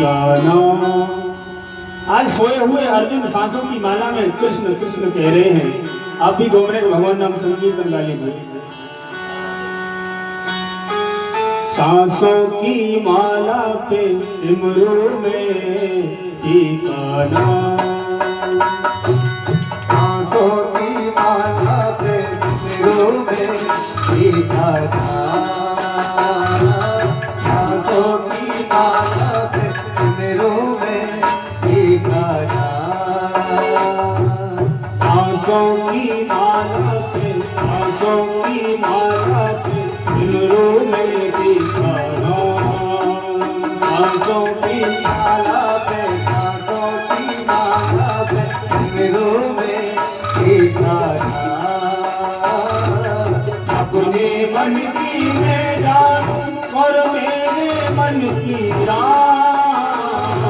का नाम। आज सोए हुए अर्जुन सांसों की माला में कृष्ण कृष्ण कह रहे हैं। आप भी 2 मिनट भगवान नाम संकीर्तन गा लीजिए। सांसों की माला पे सिमरू में का नाम। सांसों की माला पे सिमरू में का नाम। सांसों की माला पे सिमरू में का नाम। सांसों की माला पे सांसों की माला पे सिमरू में का नाम। सांसों की माला पे सांसों की माला पे सिमरू में का नाम। अपने मन की मैं जानूं और मेरे मन की राम।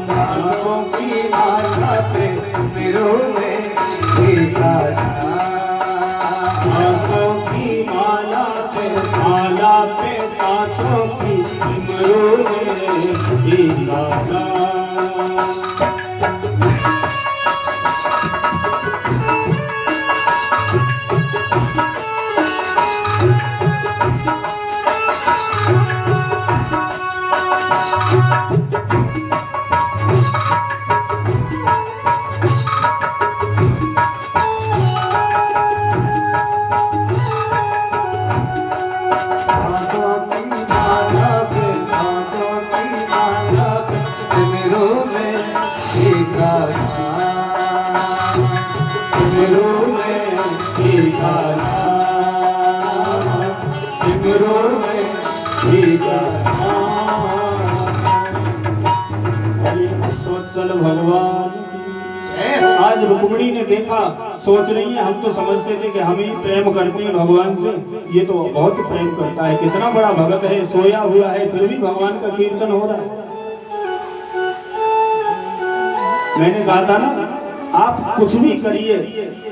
सांसों की माला पे सिमरू में का नाम। सांसों की माला पे सांसों की सिमरू में का नाम। चल भगवान। आज रुक्मिणी ने देखा, सोच रही है हम तो समझते थे कि हम ही प्रेम करते हैं भगवान से, ये तो बहुत प्रेम करता है, कितना बड़ा भगत है, सोया हुआ है फिर भी भगवान का कीर्तन हो रहा है। मैंने कहा था ना, आप कुछ भी करिए,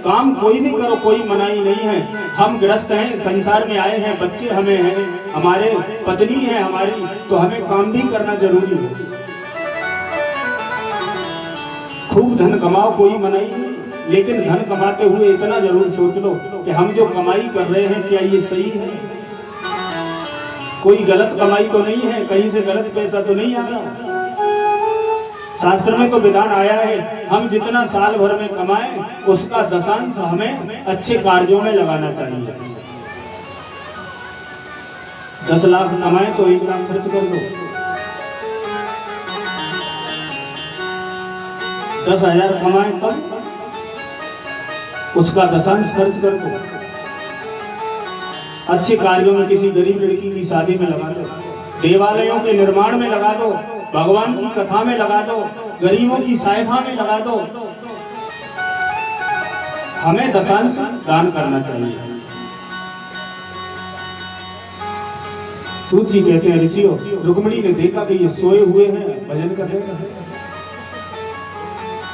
काम कोई भी करो, कोई मनाही नहीं है। हम गृहस्थ हैं, संसार में आए हैं, बच्चे हमें हैं, हमारे पत्नी है हमारी, तो हमें काम भी करना जरूरी है। खूब धन कमाओ, कोई मनाही नहीं, लेकिन धन कमाते हुए इतना जरूर सोच लो कि हम जो कमाई कर रहे हैं क्या ये सही है? कोई गलत कमाई तो नहीं है, कहीं से गलत पैसा तो नहीं आ रहा। शास्त्र में तो विधान आया है, हम जितना साल भर में कमाएं उसका दशांश हमें अच्छे कार्यों में लगाना चाहिए। 10 लाख कमाएं तो 1 लाख खर्च कर दो, 10,000 कमाएं तब उसका दशांश खर्च कर दो। अच्छे कार्यों में किसी गरीब लड़की की शादी में लगा दो, देवालयों के निर्माण में लगा दो, भगवान की कथा में लगा दो, गरीबों की सहायता में लगा दो। हमें दशांश दान करना चाहिए। सूत जी कहते हैं, ऋषियों, रुक्मिणी ने देखा कि ये सोए हुए हैं, भजन कर रहे हैं।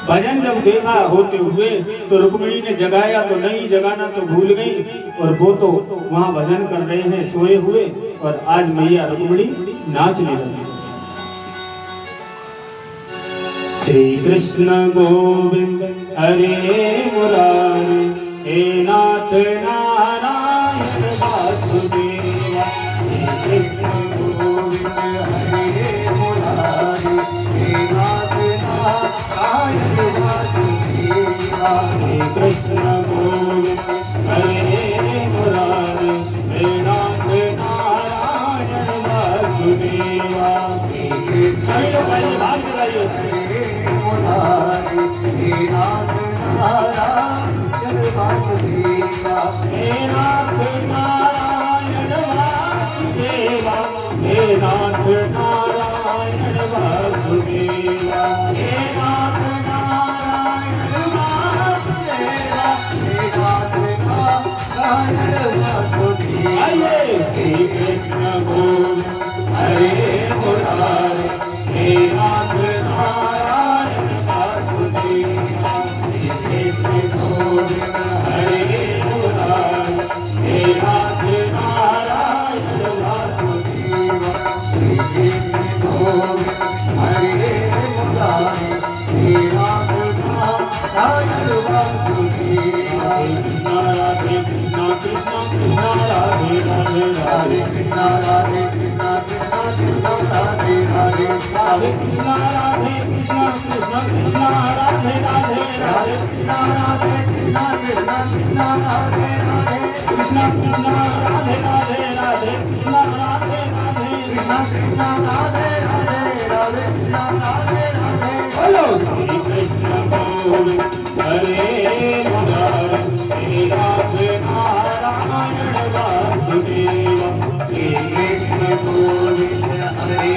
भजन जब देखा होते हुए तो रुक्मिणी ने जगाया तो नहीं, जगाना तो भूल गई, और वो तो वहां भजन कर रहे हैं सोए हुए, और आज मैया रुक्मिणी नाचने लगी। श्री कृष्ण गोविंद हरे मुरारी, हे नाथ नारायण वासुदेवा। श्री कृष्ण गोविंद हरे मुरारी, हे नाथ नारायण वासुदेवा। श्री कृष्ण गोविंद हरे मुरारी, हे नाथ नारायण वासुदेवा। सभी लोग गाइए, भाग से गाइए। मुरारी, हे नाथ नारायण वासुदेवा। हे नाथ नारायण वासुदेवा, हे नाथ नारायण वासुदेवा, हे नाथ नारायण वासुदेवा, हे नाथ नारायण वासुदेवा। आइए। श्री कृष्ण गोविंद हरे मुरारी, हे नाथ नारायण वासुदेवा। श्री कृष्ण गोविंद हरे मुरारी, हे नाथ नारायण वासुदेवा। श्री कृष्ण गोविंद हरे मुरारी हे राधा नारायण वासुदेवा कृष्णा राधे कृष्णा कृष्णा कृष्णा राधे राधे राधे कृष्णा राधे कृष्णा कृष्णा कृष्णा राधे राधे राधे कृष्णा राधे कृष्णा कृष्णा कृष्णा राधे राधे राधे कृष्णा राधे कृष्णा कृष्णा कृष्णा राधे राधे कृष्णा कृष्णा राधे राधे राधे कृष्णा राधे राधे कृष्णा कृष्णा राधे राधे राधे कृष्णा राधे राधे बोलो श्री कृष्ण गोविंद हरे मुरारी राधे नारायण वासुदेव श्री कृष्ण गोविंद हरे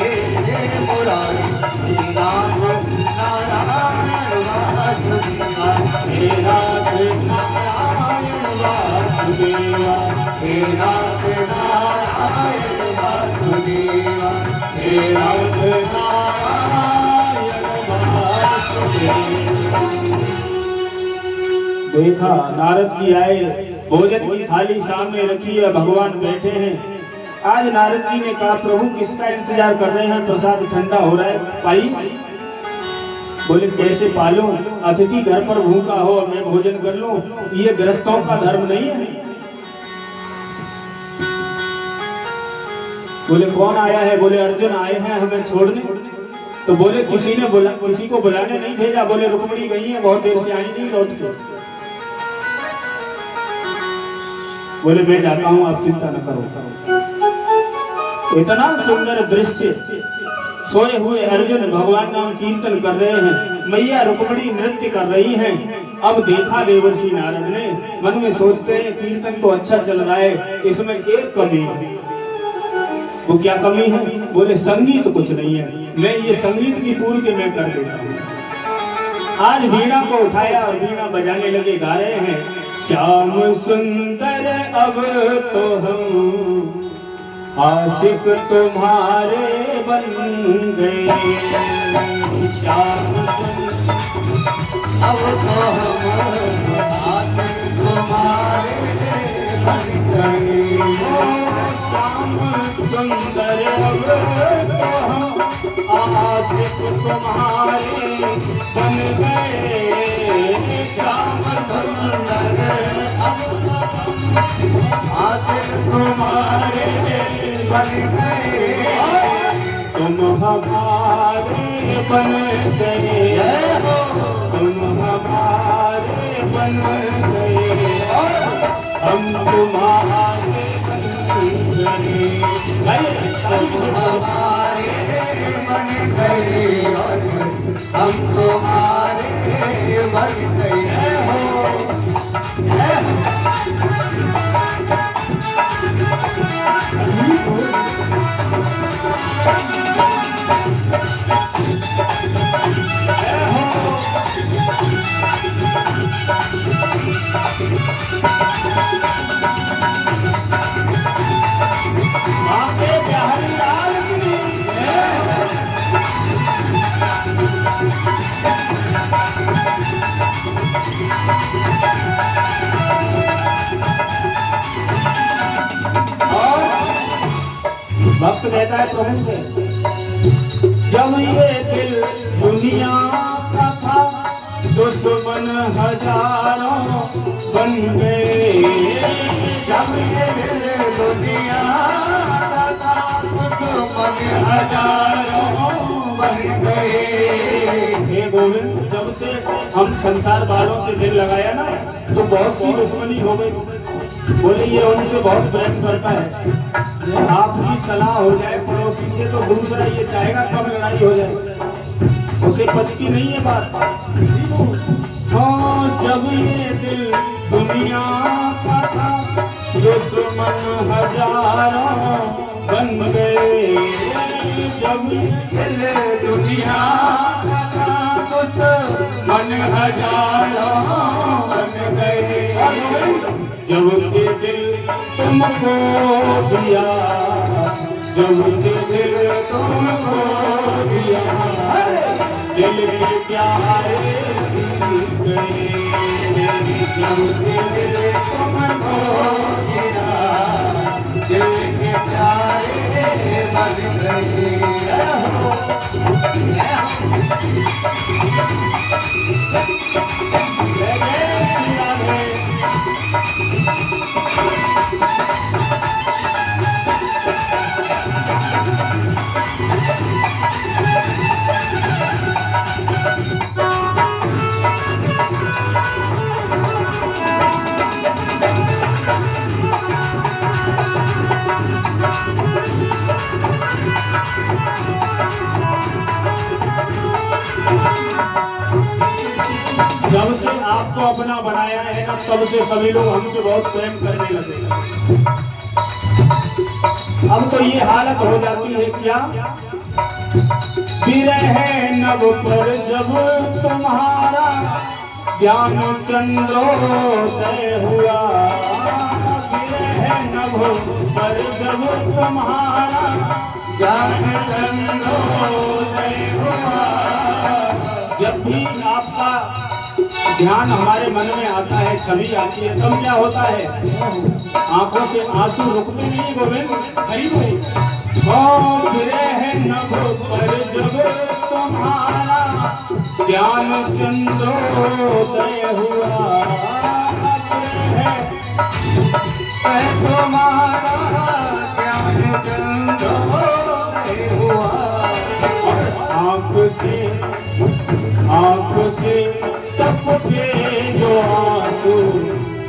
मुरारी श्री राम नारायण वासुदेवा हे राधे नारायण वासुदेवा हे राधे नारायण वासुदेवा हे राधे नारायण वासुदेवा। देखा नारद जी आए, भोजन की थाली सामने रखी है, भगवान बैठे हैं। आज नारद जी ने कहा प्रभु किसका इंतजार कर रहे हैं, प्रसाद ठंडा हो रहा है भाई। बोले कैसे पालूं, अतिथि घर पर भूखा हो और मैं भोजन कर लूं, ये गृहस्थों का धर्म नहीं है। बोले कौन आया है, बोले अर्जुन आए हैं हमें छोड़ने। तो बोले किसी को बुलाने नहीं भेजा, बोले रुक्मिणी गई है, बहुत देर से आई नहीं लौट के। बोले मैं जाता हूं, आप चिंता न करो। इतना सुंदर दृश्य, सोए हुए अर्जुन भगवान नाम कीर्तन कर रहे हैं, मैया रुक्मिणी नृत्य कर रही हैं। अब देखा देवर्षि नारद ने, मन में सोचते हैं कीर्तन तो अच्छा चल रहा है, इसमें एक कमी है। वो क्या कमी है, बोले संगीत कुछ नहीं है, मैं ये संगीत की पूर्ति मैं कर देता हूँ। आज वीणा को उठाया और वीणा बजाने लगे, गा रहे हैं श्याम सुंदर अब तो हम आशिक तुम्हारे बन गए। श्याम अब तो हम आशिक तुम्हारे बन गए। श्याम सुंदर अब तो हम आशिक तुम्हारे बन गए। श्याम सुंदर अब आशिक तुम्हारे बन गए। तुम हमारे बन गए, तुम हमारे बन गए, हम तुम्हारे बन गए। तुम हमारे बन गए और हम तुम्हारे बन गए हो। आपके बिहारी लाल की भक्त कहता है प्रभु से, जब ये दिल दुनिया का था दुश्मन हजारों बन गए। जब ये दिल दुनिया का था दुश्मन हजारों बन गए। हे गोविंद, जब से हम संसार वालों से दिल लगाया ना तो बहुत सी दुश्मनी हो गई। बोले ये उनसे बहुत प्रेम करता है, आपकी सलाह हो जाए पड़ोसी से तो दूसरा ये चाहेगा कब लड़ाई हो जाए, उसे पचती नहीं है बात। हाँ, जब ये दिल दुनिया का था दुश्मन हजारों बन गए। जब दिल दुनिया का था दुश्मन हजारों बन गए। जब से दिल तुमको दिया, जब से दिल तुमको दिया, दिल के प्यारे गए। जब से दिल तुमको दिया दिल के प्यारे बन गए। जय जय श्री राधे। जब से आपको अपना बनाया है ना, तब से सभी लोग हमसे बहुत प्रेम करने लगे। अब तो ये हालत हो जाती है क्या, विरह नभ पर जब तुम्हारा ज्ञान चंद्रोदय हुआ, विरह नभ पर जब तुम्हारा ज्ञान चंद्रोदय हुआ। जब भी आपका ध्यान हमारे मन में आता है, छवि आती है, तब क्या होता है, आंखों से आंसू रुकते नहीं गोविंद। हरि बोल। विरह नभ पर जब तुम्हारा ज्ञान चंद्रोदय हुआ, तुम्हारा ज्ञान चंद्रोदय हुआ। आँख से टपके जो आंसू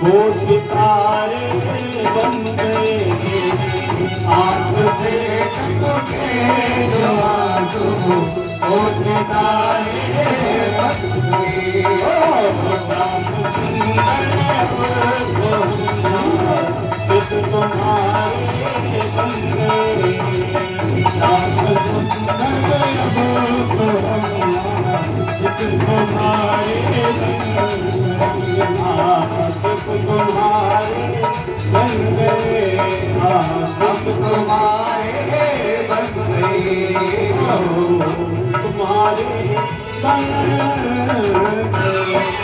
वो सितारे बन गए। आँख से टपके जो आंसू वो सितारे बन गए। चित तुम्हारे बन गए, राम सुंदर चित तुम्हारे बन गए, सब तुम्हारे बन गए, तुम्हारे बन गए।